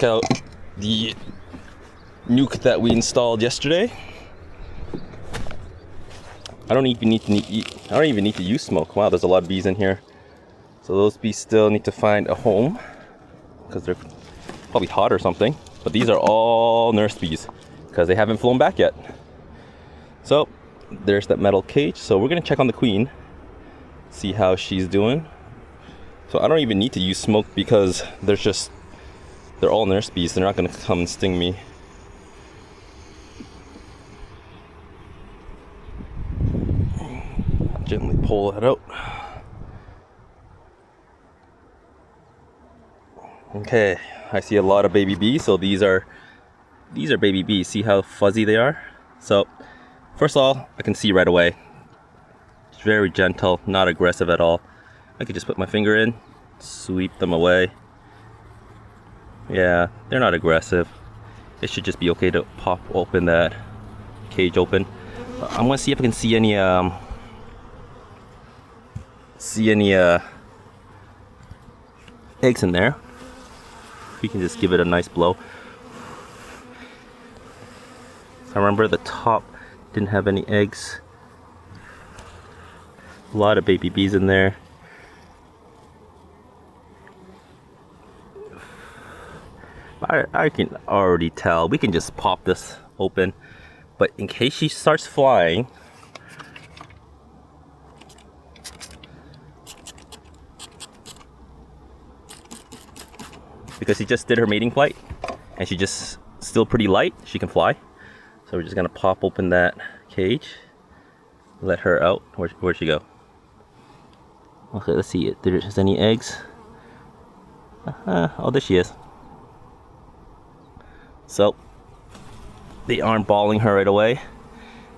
Out the nuke that we installed yesterday. I don't even need to use smoke. Wow, there's a lot of bees in here. So those bees still need to find a home because they're probably hot or something. But these are all nurse bees because they haven't flown back yet. So there's that metal cage. So we're gonna check on the queen, see how she's doing. So I don't even need to use smoke because they're all nurse bees. They're not gonna come and sting me. Gently pull that out. Okay, I see a lot of baby bees. So these are baby bees. See how fuzzy they are? So first of all, I can see right away. It's very gentle, not aggressive at all. I could just put my finger in, sweep them away. Yeah, they're not aggressive. It should just be okay to pop open that cage open. I'm gonna see if I can see any eggs in there. We can just give it a nice blow. So I remember the top didn't have any eggs. A lot of baby bees in there. I can already tell. We can just pop this open, but in case she starts flying, because she just did her mating flight and she just still pretty light, she can fly. So we're just gonna pop open that cage, let her out. Where'd she go? Okay, let's see if there's any eggs. Oh, there she is. So they aren't balling her right away.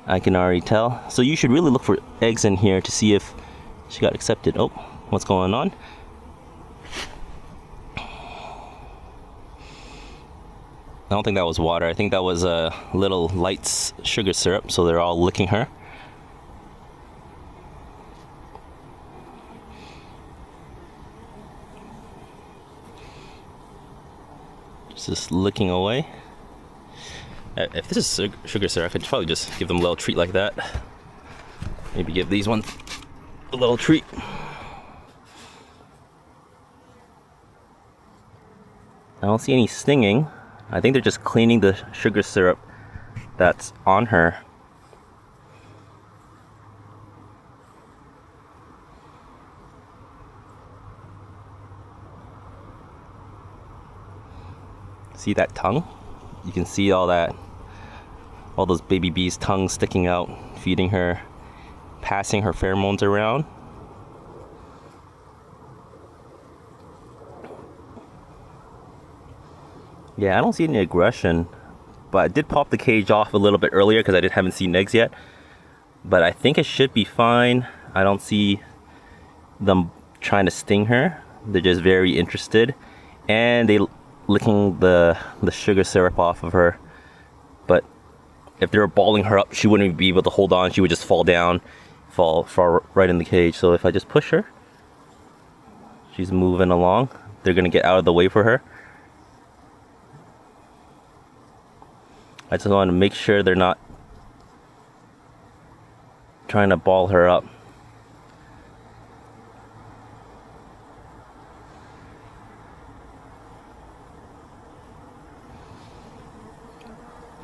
I can already tell. So you should really look for eggs in here to see if she got accepted. Oh, what's going on? I don't think that was water. I think that was a little light sugar syrup. So they're all licking her. Just licking away. If this is sugar syrup, I could probably just give them a little treat like that. Maybe give these ones a little treat. I don't see any stinging. I think they're just cleaning the sugar syrup that's on her. See that tongue? You can see all those baby bees' tongues sticking out, feeding her, passing her pheromones around. Yeah, I don't see any aggression, but I did pop the cage off a little bit earlier because I haven't seen eggs yet. But I think it should be fine. I don't see them trying to sting her. They're just very interested, and they licking the sugar syrup off of her. But if they were balling her up, she wouldn't be able to hold on. She would just fall down, fall right in the cage. So if I just push her, she's moving along. They're gonna get out of the way for her. I just want to make sure they're not trying to ball her up.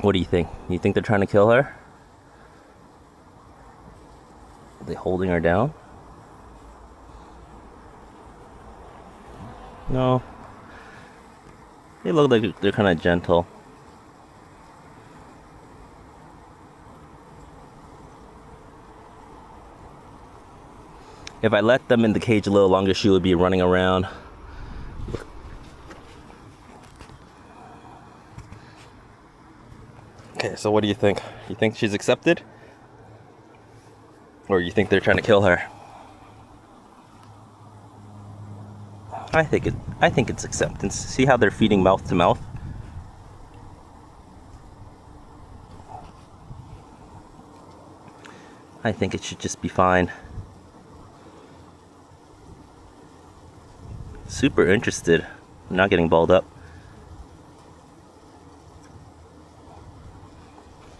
What do you think? You think they're trying to kill her? Are they holding her down? No. They look like they're kind of gentle. If I let them in the cage a little longer, she would be running around. Okay, so what do you think? You think she's accepted? Or you think they're trying to kill her? I think it's acceptance. See how they're feeding mouth to mouth? I think it should just be fine. Super interested. Not getting balled up.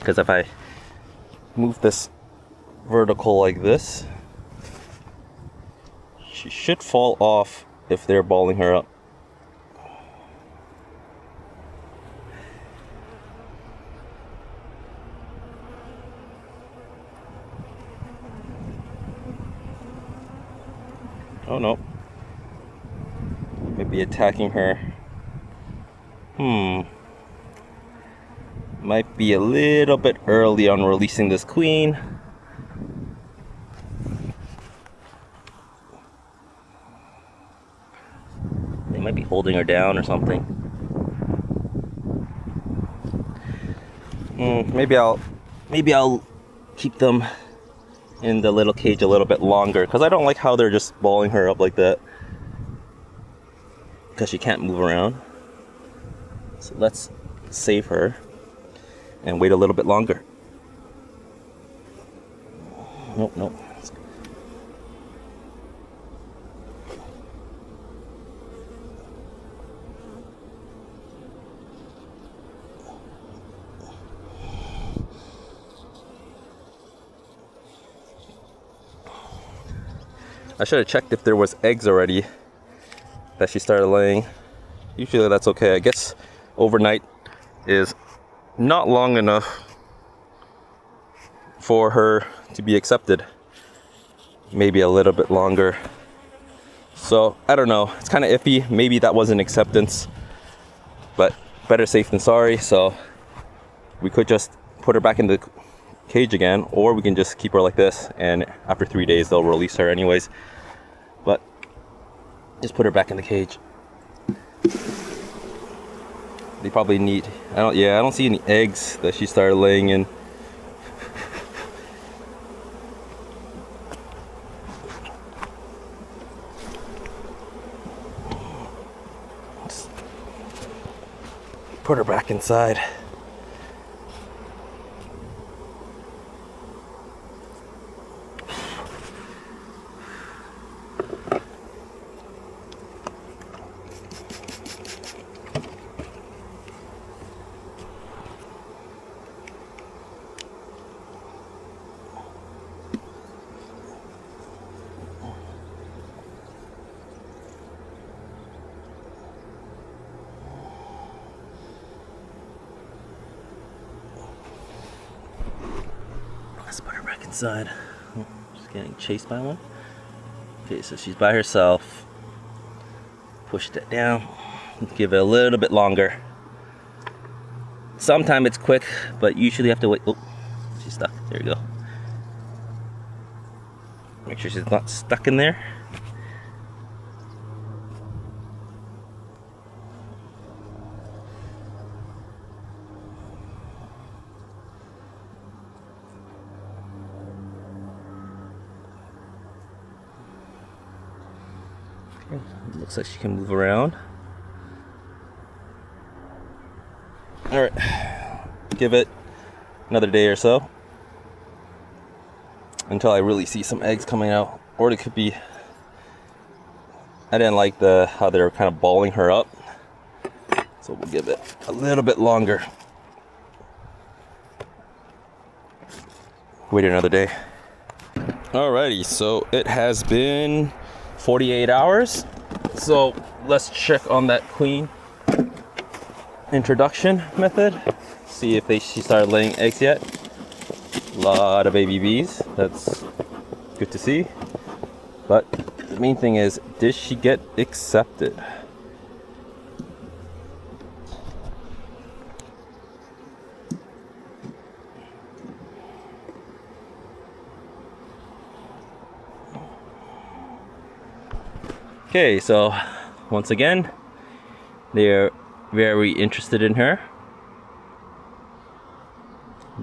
because if I move this vertical like this, she should fall off if they're balling her up. Oh no. Maybe attacking her. Might be a little bit early on releasing this queen. They might be holding her down or something. Maybe I'll keep them in the little cage a little bit longer, because I don't like how they're just balling her up like that, because she can't move around. So let's save her and wait a little bit longer. Nope. I should have checked if there was eggs already that she started laying. Usually that's okay. I guess overnight is not long enough for her to be accepted. Maybe a little bit longer. So I don't know. It's kind of iffy. Maybe that was an acceptance, but better safe than sorry. So we could just put her back in the cage again, or we can just keep her like this, and after 3 days they'll release her anyways. But just put her back in the cage. They probably need, I don't see any eggs that she started laying in. Just put her back inside. Let's put her back inside. Oh, she's getting chased by one. Okay, so she's by herself. Push that down. Give it a little bit longer. Sometimes it's quick, but usually you have to wait. Oh, she's stuck. There you go. Make sure she's not stuck in there. Okay, looks like she can move around. All right, give it another day or so until I really see some eggs coming out, or it could be, I didn't like how they were kind of balling her up, so we'll give it a little bit longer. Wait another day. Alrighty, so it has been 48 hours. So let's check on that queen introduction method. See if she started laying eggs yet. A lot of baby bees. That's good to see. But the main thing is, did she get accepted? Okay, so once again, they're very interested in her.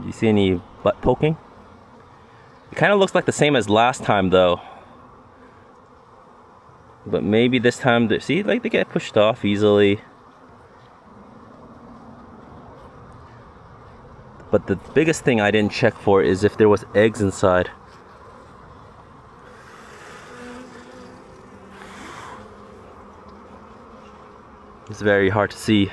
Do you see any butt poking? It kind of looks like the same as last time though. But maybe this time, see, like they get pushed off easily. But the biggest thing I didn't check for is if there was eggs inside. It's very hard to see.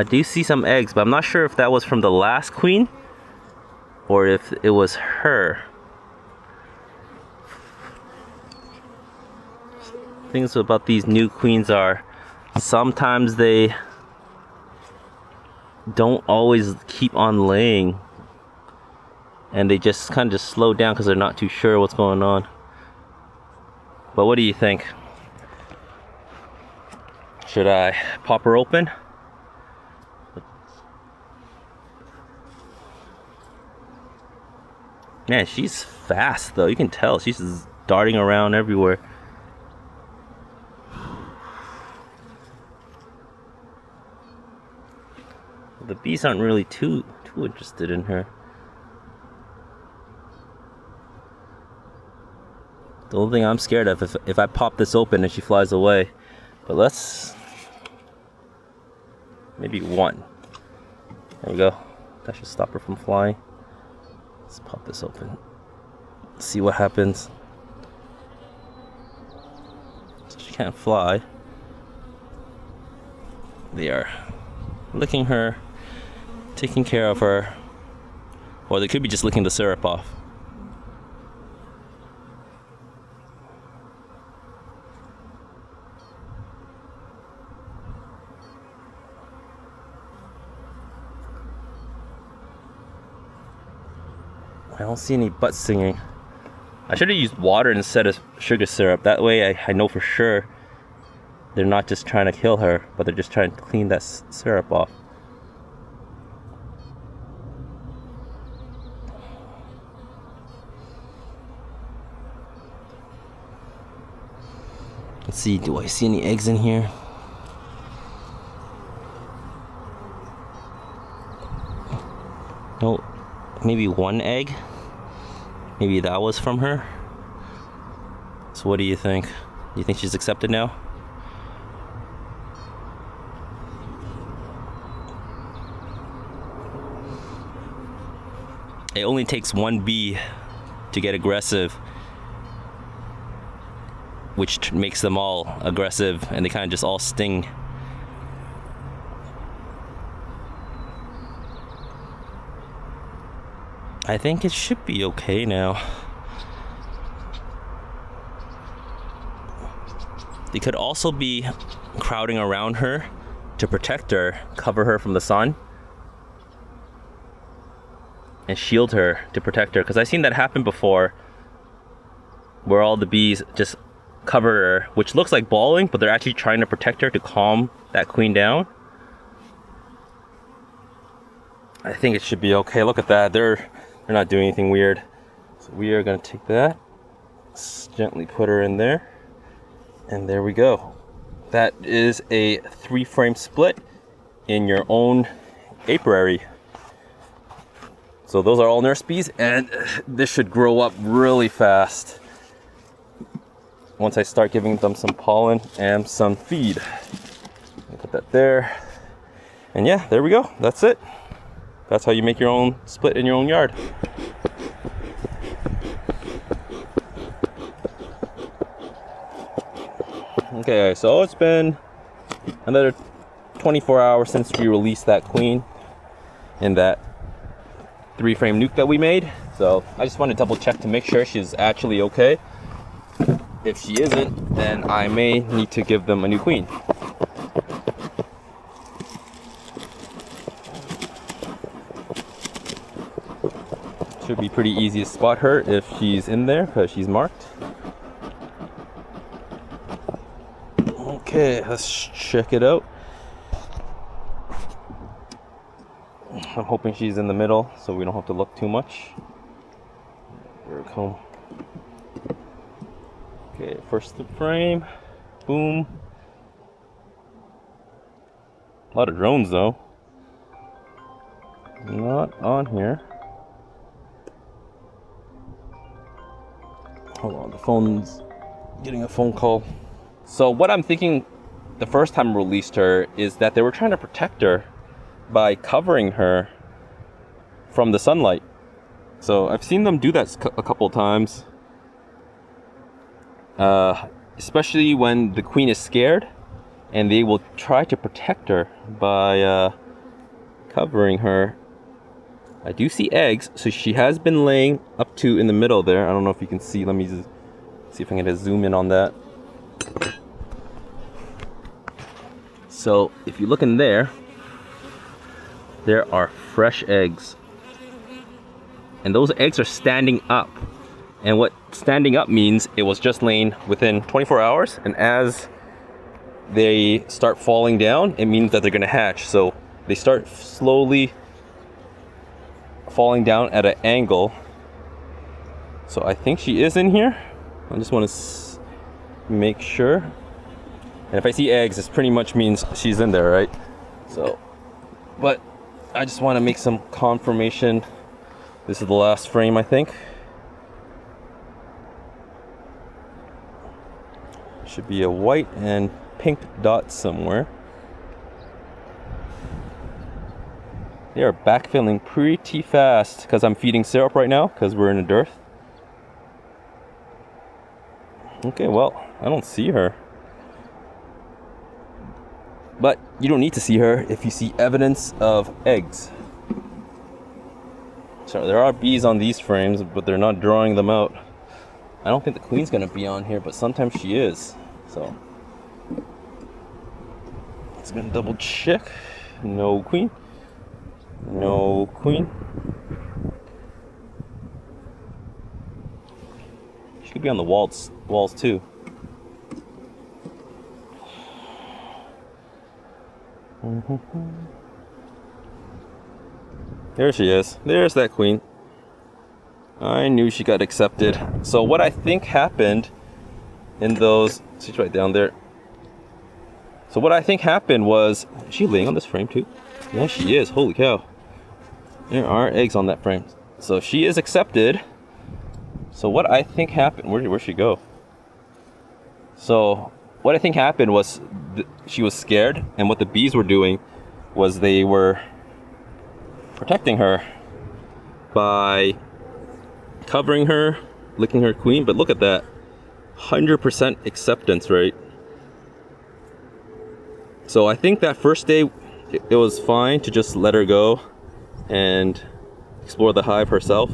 I do see some eggs, but I'm not sure if that was from the last queen or if it was her. Things about these new queens are sometimes they don't always keep on laying, and they just kind of just slow down because they're not too sure what's going on. But what do you think? Should I pop her open? Man, she's fast though. You can tell she's just darting around everywhere. The bees aren't really too interested in her. The only thing I'm scared of if I pop this open and she flies away. But let's maybe one. There we go. That should stop her from flying. Let's pop this open. See what happens. So she can't fly. They are licking her, taking care of her, or they could be just licking the syrup off. I don't see any butt singing. I should have used water instead of sugar syrup. That way I know for sure they're not just trying to kill her, but they're just trying to clean that syrup off. Let's see, do I see any eggs in here? No, maybe one egg. Maybe that was from her. So what do you think? Do you think she's accepted now? It only takes one bee to get aggressive, which makes them all aggressive, and they kind of just all sting. I think it should be okay now. They could also be crowding around her to protect her, cover her from the sun, and shield her to protect her. Because I've seen that happen before, where all the bees just cover her, which looks like balling, but they're actually trying to protect her to calm that queen down. I think it should be okay. Look at that. They're not doing anything weird. So we are going to take that, gently put her in there, and there we go. That is a 3-frame split in your own apiary. So those are all nurse bees, and this should grow up really fast once I start giving them some pollen and some feed. Put that there, and yeah, there we go. That's it. That's how you make your own split in your own yard. Okay, so it's been another 24 hours since we released that queen in that 3-frame nuke that we made. So I just want to double check to make sure she's actually okay. If she isn't, then I may need to give them a new queen. Should be pretty easy to spot her if she's in there because she's marked. Okay, let's check it out. I'm hoping she's in the middle so we don't have to look too much. Here we come. Okay, first frame. Boom. A lot of drones though. Not on here. Hold on, the phone's getting a phone call. So what I'm thinking the first time I released her is that they were trying to protect her by covering her from the sunlight. So I've seen them do that a couple of times. Especially when the queen is scared, and they will try to protect her by covering her. I do see eggs, so she has been laying up to in the middle there. I don't know if you can see. Let me just see if I can get a zoom in on that. So if you look in there, there are fresh eggs. And those eggs are standing up. And what standing up means, it was just laying within 24 hours. And as they start falling down, it means that they're gonna hatch. So they start slowly falling down at an angle. So I think she is in here. I just want to make sure. And if I see eggs, this pretty much means she's in there, right? So, but I just want to make some confirmation. This is the last frame, I think. Should be a white and pink dot somewhere. They are backfilling pretty fast because I'm feeding syrup right now because we're in a dearth. Okay, well, I don't see her. But you don't need to see her if you see evidence of eggs. So there are bees on these frames, but they're not drawing them out. I don't think the queen's gonna be on here, but sometimes she is. So it's gonna double check. No queen. No queen. She could be on the walls too. There she is. There's that queen. I knew she got accepted. So what I think happened in those, she's right down there. So what I think happened was, is she laying on this frame too? Yeah, she is. Holy cow. There are eggs on that frame. So she is accepted. So what I think happened, where'd she go? So what I think happened was she was scared, and what the bees were doing was they were protecting her by covering her, licking her queen. But look at that, 100% acceptance rate. So I think that first day it was fine to just let her go and explore the hive herself,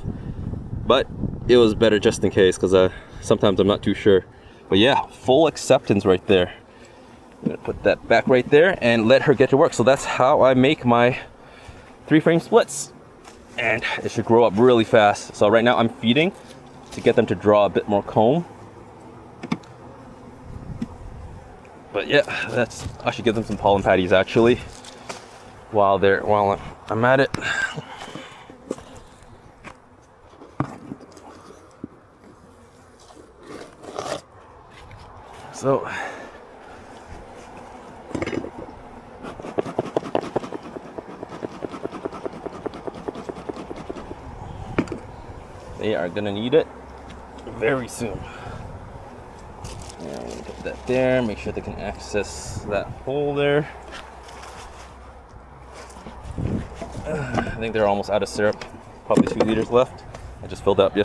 but it was better just in case, because sometimes I'm not too sure. But yeah, full acceptance right there. I'm gonna put that back right there and let her get to work. So that's how I make my 3-frame splits, and it should grow up really fast. So right now I'm feeding to get them to draw a bit more comb. But yeah, I should give them some pollen patties actually while I'm at it. So they are gonna need it very soon. And I'm gonna put that there, make sure they can access that hole there. I think they're almost out of syrup, probably 2 liters left. I just filled up